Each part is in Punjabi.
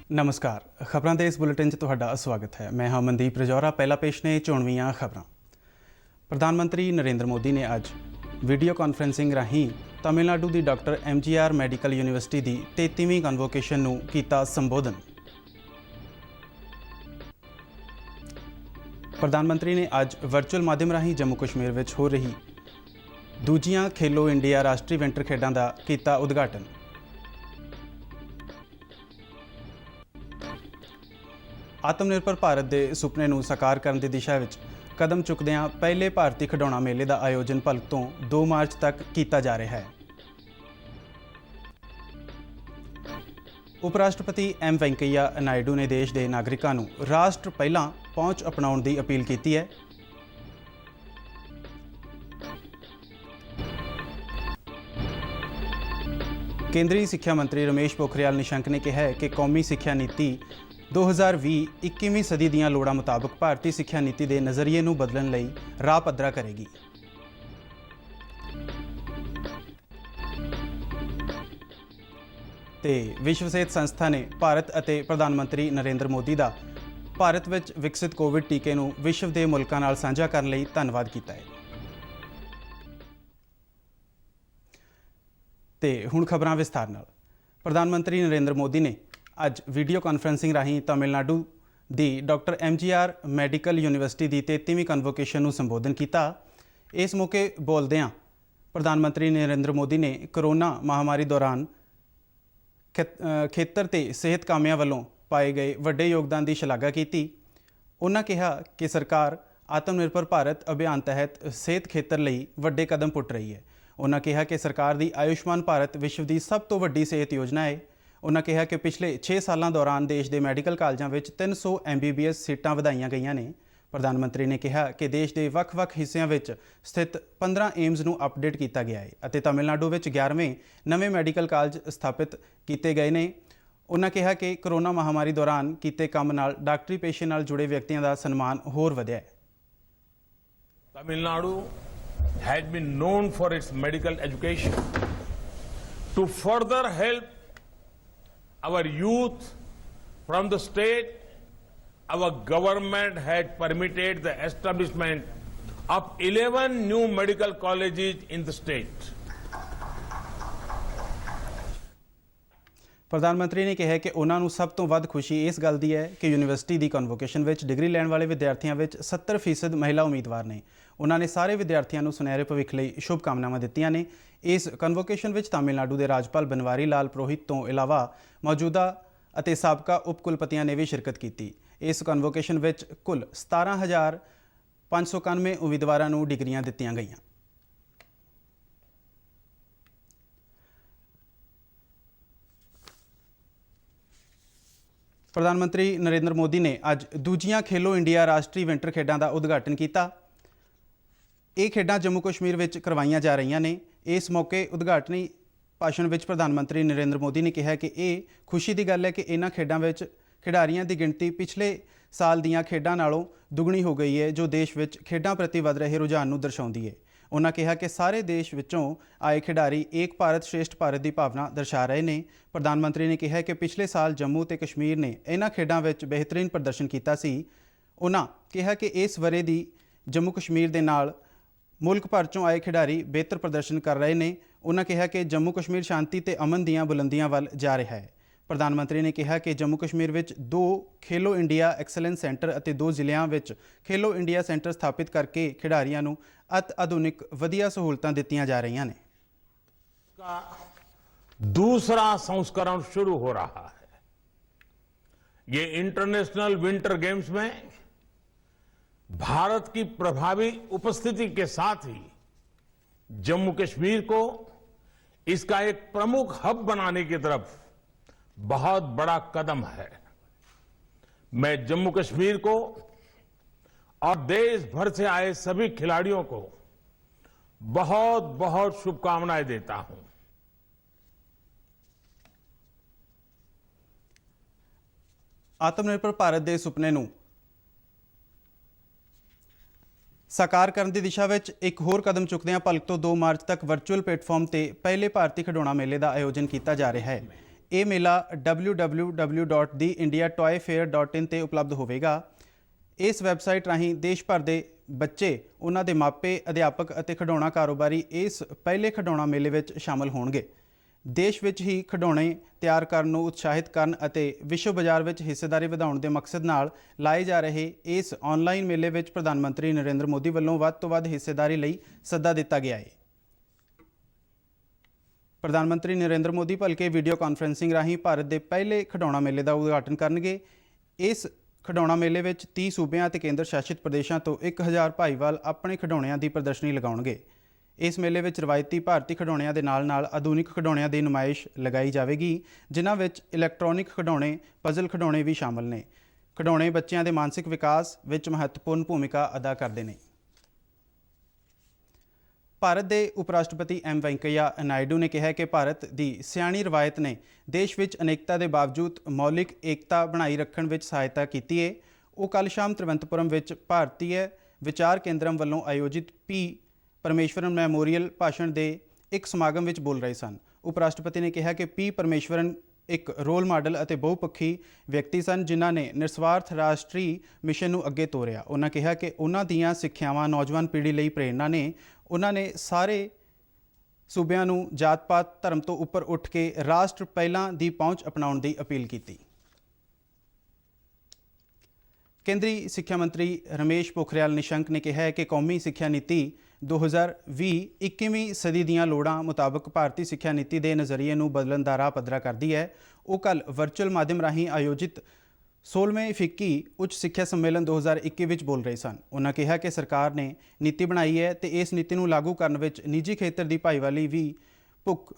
नमस्कार, खबरों के इस बुलेटिन तुहाडा स्वागत है। मैं हाँ मनदीप रजौरा। पहला पेश ने चोणवीं खबरां। प्रधानमंत्री नरेंद्र मोदी ने अज वीडियो कॉन्फ्रेंसिंग राही तमिलनाडु की डॉक्टर MGR मैडिकल यूनिवर्सिटी की 33वीं कन्वोकेशन नूं कीता संबोधन। प्रधानमंत्री ने अज वर्चुअल माध्यम राही जम्मू कश्मीर में हो रही दूजियां खेलो इंडिया राष्ट्रीय विंटर खेडों का कीता उद्घाटन। आत्मनिर्भर भारत के सुपने नूं साकार करने की दिशा में कदम चुकदियां पहले भारतीय खिडौना मेले का आयोजन भलक तो 2 मार्च तक किया जा रहा है। उपराष्ट्रपति M वेंकैया नायडू ने देश के नागरिकों नूं राष्ट्र पहला पहुँच अपनाउण की अपील की है। केंद्रीय सिक्ख्या मंत्री रमेश पोखरियाल निशंक ने कहा है कि कौमी सिक्ख्या नीति 2020 21वीं सदी दीयां लोड़ां मुताबक भारतीय सिक्ख्या नीति के नज़रिए नूं बदलण लई राह पद्धरा करेगी। ते विश्व सेहत संस्था ने भारत और प्रधानमंत्री नरेंद्र मोदी का भारत में विकसित कोविड टीके नूं विश्व के मुल्कां नाल साझा करने लई धन्नवाद किया है। ते हुण खबरां विस्तार नाल। प्रधानमंत्री नरेंद्र मोदी ने अज वीडियो कॉन्फ्रेंसिंग राही तमिलनाडु की डॉक्टर MGR मैडिकल यूनिवर्सिटी की 33वीं कन्वोकेशन नूं संबोधन किया। इस मौके बोलदिआं प्रधानमंत्री नरेंद्र मोदी ने कोरोना महामारी दौरान खेतर ते सेहत कामिਆਂ ਵੱਲੋਂ पाए गए वड्डे योगदान की शलाघा की। उन्होंने कहा कि सरकार आत्मनिर्भर भारत अभियान तहत सेहत खेतर लई वड्डे कदम पुट रही है। उन्होंने कहा कि सरकार की आयुष्मान भारत विश्व की सब तो वड्डी सेहत योजना है। उन्होंने कहा कि पिछले 6 सालों दौरान देश के मैडिकल कालजां विच 300 MBBS सीटां वधाईआं गईआं ने। प्रधानमंत्री ने कहा कि देश के ਵੱਖ-ਵੱਖ हिस्सों में स्थित 15 एम्स नूं अपडेट किया गया है और तमिलनाडु में 11वें नवे मैडिकल कालज स्थापित किए गए हैं। उन्होंने कहा कि कोरोना महामारी दौरान किए काम नाल डॉक्टरी पेशे नाल जुड़े व्यक्तियों का सन्मान होर वधिया है। Tamil Nadu has been known for its medical education. To further help our youth from the state, our government had permitted the establishment of 11 new medical colleges in the state. प्रधानमंत्री ने कहा कि उन्होंने सब तो वध खुशी इस गल की है कि यूनिवर्सिटी की कन्वोकेशन में डिग्री लैण वाले विद्यार्थियों में 70% महिला उम्मीदवार ने। उन्होंने सारे विद्यार्थियों को सुनहरे भविख लई शुभकामनावां दित्तियां ने। इस कन्वोकेशन में तमिलनाडु के राज्यपाल बनवारी लाल पुरोहित तो इलावा मौजूदा और साबका उप कुलपतियों ने भी शिरकत की। इस कन्वोकेशन में कुल 17,591 उम्मीदवारों को डिग्रियां दित्तियां गईआं। प्रधानमंत्री नरेंद्र मोदी ने अज दूजियां खेलो इंडिया राष्ट्रीय विंटर खेडों का उद्घाटन किया। ये खेडां जम्मू कश्मीर में करवाईयां जा रही ने। इस मौके उद्घाटनी भाषण में प्रधानमंत्री नरेंद्र मोदी ने कहा कि ये खुशी की गल है कि इन्हां खेडों में खिडारियों की गिणती पिछले साल दीयां खेडों नालों दुगनी हो गई है, जो देश में खेडों प्रति वध रहे रुझान नूं दर्शाउंदी है। उन्होंने कहा कि सारे देश विचों आए खिडारी एक भारत श्रेष्ठ भारत की भावना दर्शा रहे हैं। प्रधानमंत्री ने कहा कि पिछले साल जम्मू ते कश्मीर ने इन्हां खेडों में बेहतरीन प्रदर्शन किया सी। उन्होंने कहा कि इस वरे दी जम्मू कश्मीर के नाल मुल्क भर चों आए खिडारी बेहतर प्रदर्शन कर रहे हैं। उन्होंने कहा कि जम्मू कश्मीर शांति ते अमन दीयां बुलंदियां वल जा रहा है। प्रधानमंत्री ने कहा कि जम्मू कश्मीर में 2 खेलो इंडिया एक्सलेंस सेंटर और 2 जिलों में खेलो इंडिया सेंटर स्थापित करके खिडारियों को अति आधुनिक वधिया सहूलतां दित्तियां जा रही हैं। दूसरा संस्करण शुरू हो रहा है। ये इंटरनेशनल विंटर गेम्स में भारत की प्रभावी उपस्थिति के साथ ही जम्मू कश्मीर को इसका एक प्रमुख हब बनाने की तरफ बहुत बड़ा कदम है। मैं जम्मू कश्मीर को और देश भर से आए सभी खिलाड़ियों को बहुत बहुत शुभकामनाएं देता हूं। आत्मनिर्भर भारत के सुपने नूं साकार करने की दिशा में एक होर कदम चुकदिआं भलक तो 2 मार्च तक वर्चुअल प्लेटफॉर्म पर पहले भारतीय खिडौना मेले का आयोजन किया जा रहा है। ਇਹ ਮੇਲਾ www.theindiatoyfair.in ਤੇ ਉਪਲਬਧ ਹੋਵੇਗਾ। ਇਸ ਵੈਬਸਾਈਟ ਰਾਹੀਂ ਦੇਸ਼ ਭਰ ਦੇ ਬੱਚੇ, ਉਹਨਾਂ ਦੇ ਮਾਪੇ, ਅਧਿਆਪਕ ਅਤੇ ਖਿਡੌਣਾ ਕਾਰੋਬਾਰੀ ਇਸ ਪਹਿਲੇ ਖਿਡੌਣਾ ਮੇਲੇ ਵਿੱਚ ਸ਼ਾਮਲ ਹੋਣਗੇ। ਦੇਸ਼ ਵਿੱਚ ਹੀ ਖਿਡੌਣੇ ਤਿਆਰ ਕਰਨ ਨੂੰ ਉਤਸ਼ਾਹਿਤ ਕਰਨ ਅਤੇ ਵਿਸ਼ਵ ਬਾਜ਼ਾਰ ਵਿੱਚ ਹਿੱਸੇਦਾਰੀ ਵਧਾਉਣ ਦੇ ਮਕਸਦ ਨਾਲ ਲਾਏ ਜਾ ਰਹੇ ਇਸ ਆਨਲਾਈਨ ਮੇਲੇ ਵਿੱਚ ਪ੍ਰਧਾਨ ਮੰਤਰੀ ਨਰਿੰਦਰ ਮੋਦੀ ਵੱਲੋਂ ਵੱਧ ਤੋਂ ਵੱਧ ਹਿੱਸੇਦਾਰੀ ਲਈ ਸੱਦਾ ਦਿੱਤਾ ਗਿਆ ਹੈ। ਪ੍ਰਧਾਨ ਮੰਤਰੀ ਨਰਿੰਦਰ ਮੋਦੀ ਭਲਕੇ ਵੀਡੀਓ ਕਾਨਫਰੰਸਿੰਗ ਰਾਹੀਂ ਭਾਰਤ ਦੇ ਪਹਿਲੇ ਖਿਡੌਣਾ ਮੇਲੇ ਦਾ ਉਦਘਾਟਨ ਕਰਨਗੇ। ਇਸ ਖਿਡੌਣਾ ਮੇਲੇ ਵਿੱਚ 30 ਸੂਬਿਆਂ ਅਤੇ ਕੇਂਦਰ ਸ਼ਾਸਿਤ ਪ੍ਰਦੇਸ਼ਾਂ ਤੋਂ 1000 ਭਾਈਵਾਲ ਆਪਣੇ ਖਿਡੌਣਿਆਂ ਦੀ ਪ੍ਰਦਰਸ਼ਨੀ ਲਗਾਉਣਗੇ। ਇਸ ਮੇਲੇ ਵਿੱਚ ਰਵਾਇਤੀ ਭਾਰਤੀ ਖਿਡੌਣਿਆਂ ਦੇ ਨਾਲ-ਨਾਲ ਆਧੁਨਿਕ ਖਿਡੌਣਿਆਂ ਦੀ ਨੁਮਾਇਸ਼ ਲਗਾਈ ਜਾਵੇਗੀ, ਜਿਨ੍ਹਾਂ ਵਿੱਚ ਇਲੈਕਟ੍ਰੋਨਿਕ ਖਿਡੌਣੇ, ਪਜ਼ਲ ਖਿਡੌਣੇ ਵੀ ਸ਼ਾਮਲ ਨੇ। ਖਿਡੌਣੇ ਬੱਚਿਆਂ ਦੇ ਮਾਨਸਿਕ ਵਿਕਾਸ ਵਿੱਚ ਮਹੱਤਵਪੂਰਨ ਭੂਮਿਕਾ ਅਦਾ ਕਰਦੇ ਨੇ। ਭਾਰਤ ਦੇ ਉਪ ਰਾਸ਼ਟਰਪਤੀ ਐਮ ਵੈਂਕਈਆ ਨਾਇਡੂ ਨੇ ਕਿਹਾ ਕਿ ਭਾਰਤ ਦੀ ਸਿਆਣੀ ਰਵਾਇਤ ਨੇ ਦੇਸ਼ ਵਿੱਚ ਅਨੇਕਤਾ ਦੇ ਬਾਵਜੂਦ ਮੌਲਿਕ ਏਕਤਾ ਬਣਾਈ ਰੱਖਣ ਵਿੱਚ ਸਹਾਇਤਾ ਕੀਤੀ ਹੈ। ਉਹ ਕੱਲ੍ਹ ਸ਼ਾਮ ਤਿਰਵੰਤਪੁਰਮ ਵਿੱਚ ਭਾਰਤੀ ਵਿਚਾਰ ਕੇਂਦਰਮ ਵੱਲੋਂ ਆਯੋਜਿਤ ਪੀ ਪਰਮੇਸ਼ਵਰਨ ਮੈਮੋਰੀਅਲ ਭਾਸ਼ਣ ਦੇ ਇੱਕ ਸਮਾਗਮ ਵਿੱਚ ਬੋਲ ਰਹੇ ਸਨ। ਉਪ ਰਾਸ਼ਟਰਪਤੀ ਨੇ ਕਿਹਾ ਕਿ ਪੀ ਪਰਮੇਸ਼ਵਰਨ ਇੱਕ ਰੋਲ ਮਾਡਲ ਅਤੇ ਬਹੁਪੱਖੀ ਵਿਅਕਤੀ ਸਨ, ਜਿਨ੍ਹਾਂ ਨੇ ਨਿਰਸਵਾਰਥ ਰਾਸ਼ਟਰੀ ਮਿਸ਼ਨ ਨੂੰ ਅੱਗੇ ਤੋਰਿਆ। ਉਹਨਾਂ ਕਿਹਾ ਕਿ ਉਹਨਾਂ ਦੀਆਂ ਸਿੱਖਿਆਵਾਂ ਨੌਜਵਾਨ ਪੀੜ੍ਹੀ ਲਈ ਪ੍ਰੇਰਨਾ ਨੇ। ਉਹਨਾਂ ਨੇ ਸਾਰੇ ਸੂਬਿਆਂ ਨੂੰ ਜਾਤ-ਪਾਤ, ਧਰਮ ਤੋਂ ਉੱਪਰ ਉੱਠ ਕੇ ਰਾਸ਼ਟਰ ਪਹਿਲਾਂ ਦੀ ਪਹੁੰਚ ਅਪਣਾਉਣ ਦੀ ਅਪੀਲ ਕੀਤੀ। ਕੇਂਦਰੀ ਸਿੱਖਿਆ ਮੰਤਰੀ ਰਮੇਸ਼ ਪੋਖਰਿਆਲ ਨਿਸ਼ੰਕ ਨੇ ਕਿਹਾ ਹੈ ਕਿ ਕੌਮੀ ਸਿੱਖਿਆ ਨੀਤੀ 2020 21ਵੀਂ ਸਦੀ ਦੀਆਂ ਲੋੜਾਂ ਮੁਤਾਬਕ ਭਾਰਤੀ ਸਿੱਖਿਆ ਨੀਤੀ ਦੇ ਨਜ਼ਰੀਏ ਨੂੰ ਬਦਲਣ ਦਾ ਰਾਹ ਪੱਧਰਾ ਕਰਦੀ ਹੈ। ਉਹ ਕੱਲ੍ਹ ਵਰਚੁਅਲ ਮਾਧਿਅਮ ਰਾਹੀਂ ਆਯੋਜਿਤ 16ਵੇਂ ਫਿੱਕੀ ਉੱਚ ਸਿੱਖਿਆ ਸੰਮੇਲਨ 2021 ਵਿੱਚ ਬੋਲ ਰਹੇ ਸਨ। ਉਹਨਾਂ ਕਿਹਾ ਕਿ ਸਰਕਾਰ ਨੇ ਨੀਤੀ ਬਣਾਈ ਹੈ ਤੇ ਇਸ ਨੀਤੀ ਨੂੰ ਲਾਗੂ ਕਰਨ ਵਿੱਚ ਨਿੱਜੀ ਖੇਤਰ ਦੀ ਭਾਈਵਾਲੀ ਵੀ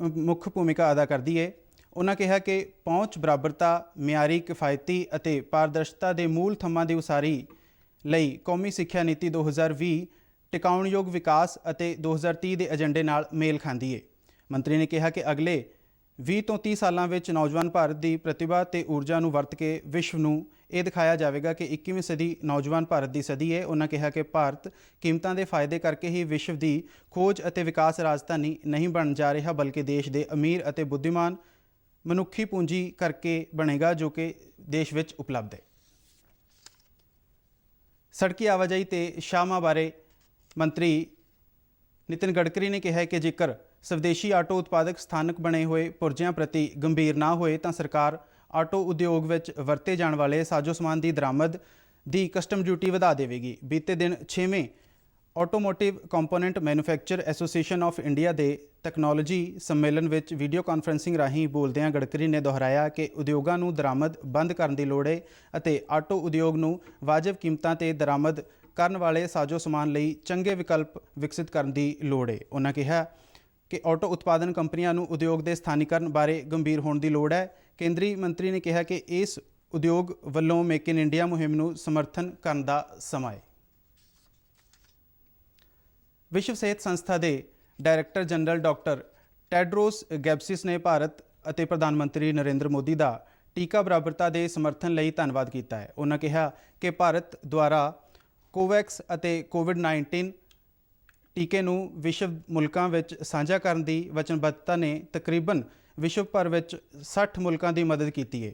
ਮੁੱਖ ਭੂਮਿਕਾ ਅਦਾ ਕਰਦੀ ਹੈ। ਉਹਨਾਂ ਕਿਹਾ ਕਿ ਪਹੁੰਚ, ਬਰਾਬਰਤਾ, ਮਿਆਰੀ, ਕਿਫਾਇਤੀ ਅਤੇ ਪਾਰਦਰਸ਼ਤਾ ਦੇ ਮੂਲ ਥੰਮਾਂ ਦੀ ਉਸਾਰੀ ਲਈ ਕੌਮੀ ਸਿੱਖਿਆ ਨੀਤੀ 2020 ਟਿਕਾਉਣਯੋਗ ਵਿਕਾਸ ਅਤੇ 2030 ਦੇ ਏਜੰਡੇ ਨਾਲ ਮੇਲ ਖਾਂਦੀ ਹੈ। ਮੰਤਰੀ ਨੇ ਕਿਹਾ ਕਿ ਅਗਲੇ 20 ਤੋਂ 30 ਸਾਲਾਂ ਵਿੱਚ ਨੌਜਵਾਨ ਭਾਰਤ ਦੀ ਪ੍ਰਤਿਭਾ ਤੇ ਊਰਜਾ ਨੂੰ ਵਰਤ ਕੇ ਵਿਸ਼ਵ ਨੂੰ ਇਹ ਦਿਖਾਇਆ ਜਾਵੇਗਾ ਕਿ 21ਵੀਂ ਸਦੀ ਨੌਜਵਾਨ ਭਾਰਤ ਦੀ ਸਦੀ ਹੈ। ਉਹਨਾਂ ਕਿਹਾ ਕਿ ਭਾਰਤ ਕੀਮਤਾਂ ਦੇ ਫਾਇਦੇ ਕਰਕੇ ਹੀ ਵਿਸ਼ਵ ਦੀ ਖੋਜ ਅਤੇ ਵਿਕਾਸ ਰਾਜਧਾਨੀ ਨਹੀਂ ਬਣ ਜਾ ਰਿਹਾ, ਬਲਕਿ ਦੇਸ਼ ਦੇ ਅਮੀਰ ਅਤੇ ਬੁੱਧੀਮਾਨ ਮਨੁੱਖੀ ਪੂੰਜੀ ਕਰਕੇ ਬਣੇਗਾ, ਜੋ ਕਿ ਦੇਸ਼ ਵਿੱਚ ਉਪਲਬਧ ਹੈ। ਸੜਕੀ ਆਵਾਜਾਈ ਤੇ ਸ਼ਾਹਾਂ ਬਾਰੇ ਮੰਤਰੀ ਨਿਤਿਨ ਗਡਕਰੀ ਨੇ ਕਿਹਾ ਕਿ ਜੇਕਰ ਸਵਦੇਸ਼ੀ ਆਟੋ ਉਤਪਾਦਕ ਸਥਾਨਕ ਬਣੇ ਹੋਏ ਪੁਰਜਿਆਂ ਪ੍ਰਤੀ ਗੰਭੀਰ ਨਾ ਹੋਏ ਤਾਂ ਸਰਕਾਰ ਆਟੋ ਉਦਯੋਗ ਵਿੱਚ ਵਰਤੇ ਜਾਣ ਵਾਲੇ ਸਾਜੋ ਸਮਾਨ ਦੀ ਦਰਾਮਦ ਦੀ ਕਸਟਮ ਡਿਊਟੀ ਵਧਾ ਦੇਵੇਗੀ। ਬੀਤੇ ਦਿਨ 6ਵੇਂ automotive component manufacture association of India ਦੇ ਤਕਨਾਲੋਜੀ ਸੰਮੇਲਨ ਵਿੱਚ ਵੀਡੀਓ ਕਾਨਫਰੰਸਿੰਗ ਰਾਹੀਂ ਬੋਲਦਿਆਂ ਗਡਕਰੀ ਨੇ ਦੁਹਰਾਇਆ ਕਿ ਉਦਯੋਗਾਂ ਨੂੰ ਦਰਾਮਦ ਬੰਦ ਕਰਨ ਦੀ ਲੋੜ ਹੈ ਅਤੇ ਆਟੋ ਉਦਯੋਗ ਨੂੰ ਵਾਜਬ ਕੀਮਤਾਂ ਤੇ ਦਰਾਮਦ ਕਰਨ ਵਾਲੇ ਸਾਜੋ ਸਮਾਨ ਲਈ ਚੰਗੇ ਵਿਕਲਪ ਵਿਕਸਿਤ ਕਰਨ ਦੀ ਲੋੜ ਹੈ। ਉਹਨਾਂ ਕਿਹਾ ਕਿ ਆਟੋ ਉਤਪਾਦਨ ਕੰਪਨੀਆਂ ਨੂੰ ਉਦਯੋਗ ਦੇ ਸਥਾਨੀਕਰਨ ਬਾਰੇ ਗੰਭੀਰ ਹੋਣ ਦੀ ਲੋੜ ਹੈ। ਕੇਂਦਰੀ ਮੰਤਰੀ ਨੇ ਕਿਹਾ ਕਿ ਇਸ ਉਦਯੋਗ ਵੱਲੋਂ ਮੇਕ ਇਨ ਇੰਡੀਆ ਮੁਹਿੰਮ ਨੂੰ ਸਮਰਥਨ ਕਰਨ ਦਾ ਸਮਾਂ ਹੈ। ਵਿਸ਼ਵ ਸਿਹਤ ਸੰਸਥਾ ਦੇ ਡਾਇਰੈਕਟਰ ਜਨਰਲ ਡਾਕਟਰ ਟੈਡਰੋਸ ਗੈਬਸੀਸ ਨੇ ਭਾਰਤ ਅਤੇ ਪ੍ਰਧਾਨ ਮੰਤਰੀ ਨਰਿੰਦਰ ਮੋਦੀ ਦਾ ਟੀਕਾ ਬਰਾਬਰਤਾ ਦੇ ਸਮਰਥਨ ਲਈ ਧੰਨਵਾਦ ਕੀਤਾ ਹੈ। ਉਹਨਾਂ ਕਿਹਾ ਕਿ ਭਾਰਤ ਦੁਆਰਾ ਕੋਵੈਕਸ ਅਤੇ ਕੋਵਿਡ-19 ਟੀਕੇ ਨੂੰ ਵਿਸ਼ਵ ਮੁਲਕਾਂ ਵਿੱਚ ਸਾਂਝਾ ਕਰਨ ਦੀ ਵਚਨਬੱਧਤਾ ਨੇ ਤਕਰੀਬਨ ਵਿਸ਼ਵ ਭਰ ਵਿੱਚ 60 ਮੁਲਕਾਂ ਦੀ ਮਦਦ ਕੀਤੀ ਹੈ।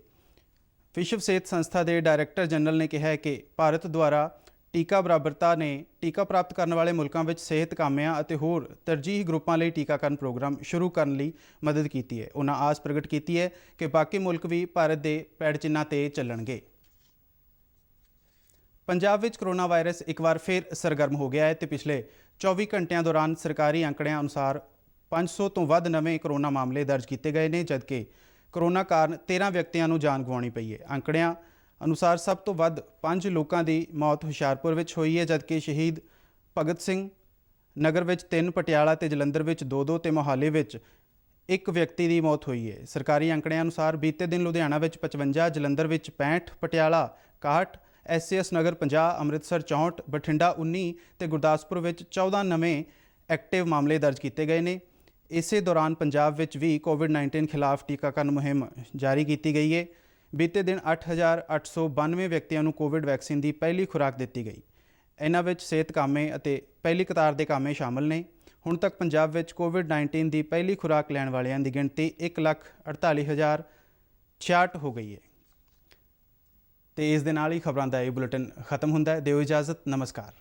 ਵਿਸ਼ਵ ਸਿਹਤ ਸੰਸਥਾ ਦੇ ਡਾਇਰੈਕਟਰ ਜਨਰਲ ਨੇ ਕਿਹਾ ਕਿ ਭਾਰਤ ਦੁਆਰਾ ਟੀਕਾ ਬਰਾਬਰਤਾ ਨੇ ਟੀਕਾ ਪ੍ਰਾਪਤ ਕਰਨ ਵਾਲੇ ਮੁਲਕਾਂ ਵਿੱਚ ਸਿਹਤ ਕਾਮਿਆਂ ਅਤੇ ਹੋਰ ਤਰਜੀਹੀ ਗਰੁੱਪਾਂ ਲਈ ਟੀਕਾਕਰਨ ਪ੍ਰੋਗਰਾਮ ਸ਼ੁਰੂ ਕਰਨ ਲਈ ਮਦਦ ਕੀਤੀ ਹੈ। ਉਹਨਾਂ ਆਸ ਪ੍ਰਗਟ ਕੀਤੀ ਹੈ ਕਿ ਬਾਕੀ ਮੁਲਕ ਵੀ ਭਾਰਤ ਦੇ ਪੈੜ ਚਿੰਨ੍ਹਾਂ 'ਤੇ ਚੱਲਣਗੇ। ਪੰਜਾਬ ਵਿੱਚ ਕਰੋਨਾ ਵਾਇਰਸ ਇੱਕ ਵਾਰ ਫਿਰ ਸਰਗਰਮ ਹੋ ਗਿਆ ਹੈ ਤੇ ਪਿਛਲੇ 24 ਘੰਟਿਆਂ ਦੌਰਾਨ ਸਰਕਾਰੀ ਅੰਕੜਿਆਂ ਅਨੁਸਾਰ 500 ਤੋਂ ਵੱਧ ਨਵੇਂ ਕਰੋਨਾ ਮਾਮਲੇ ਦਰਜ ਕੀਤੇ ਗਏ ਨੇ, ਜਦਕਿ ਕਰੋਨਾ ਕਾਰਨ 13 ਵਿਅਕਤੀਆਂ ਨੂੰ ਜਾਨ ਗਵਾਉਣੀ ਪਈ ਹੈ। ਅੰਕੜਿਆਂ ਅਨੁਸਾਰ ਸਭ ਤੋਂ ਵੱਧ 5 ਲੋਕਾਂ ਦੀ ਮੌਤ ਹੁਸ਼ਿਆਰਪੁਰ ਵਿੱਚ ਹੋਈ ਹੈ, ਜਦਕਿ ਸ਼ਹੀਦ ਭਗਤ ਸਿੰਘ ਨਗਰ ਵਿੱਚ 3, ਪਟਿਆਲਾ ਤੇ ਜਲੰਧਰ ਵਿੱਚ 2 ਤੇ ਮੋਹਾਲੀ ਵਿੱਚ 1 ਵਿਅਕਤੀ ਦੀ ਮੌਤ ਹੋਈ ਹੈ। ਸਰਕਾਰੀ ਅੰਕੜਿਆਂ ਅਨੁਸਾਰ ਬੀਤੇ ਦਿਨ ਲੁਧਿਆਣਾ ਵਿੱਚ 55, ਜਲੰਧਰ ਵਿੱਚ 65, ਪਟਿਆਲਾ 61, ਐਸਸੀਐਸ ਨਗਰ 50, ਅੰਮ੍ਰਿਤਸਰ 64, ਬਠਿੰਡਾ 19 ਤੇ ਗੁਰਦਾਸਪੁਰ ਵਿੱਚ 14 ਨਵੇਂ ਐਕਟਿਵ ਮਾਮਲੇ ਦਰਜ ਕੀਤੇ ਗਏ ਨੇ। ਇਸੇ ਦੌਰਾਨ ਪੰਜਾਬ ਵਿੱਚ ਵੀ ਕੋਵਿਡ-19 ਖਿਲਾਫ ਟੀਕਾਕਰਨ ਮੁਹਿੰਮ ਜਾਰੀ ਕੀਤੀ ਗਈ ਹੈ। ਬੀਤੇ ਦਿਨ 8892 ਵਿਅਕਤੀਆਂ ਨੂੰ ਕੋਵਿਡ ਵੈਕਸੀਨ ਦੀ ਪਹਿਲੀ ਖੁਰਾਕ ਦਿੱਤੀ ਗਈ। ਇਹਨਾਂ ਵਿੱਚ ਸਿਹਤ ਕਾਮੇ ਅਤੇ ਪਹਿਲੀ ਕਤਾਰ ਦੇ ਕਾਮੇ ਸ਼ਾਮਲ ਨੇ। ਹੁਣ ਤੱਕ ਪੰਜਾਬ ਵਿੱਚ ਕੋਵਿਡ-19 ਦੀ ਪਹਿਲੀ ਖੁਰਾਕ ਲੈਣ ਵਾਲਿਆਂ ਦੀ ਗਿਣਤੀ 1,48,000 66 ਹੋ ਗਈ ਹੈ। ਤੇ ਇਸ ਦੇ ਨਾਲ ਹੀ ਖਬਰਾਂ ਦਾ ਇਹ ਬੁਲੇਟਿਨ ਖਤਮ ਹੁੰਦਾ ਹੈ। ਦਿਓ ਇਜਾਜ਼ਤ, ਨਮਸਕਾਰ।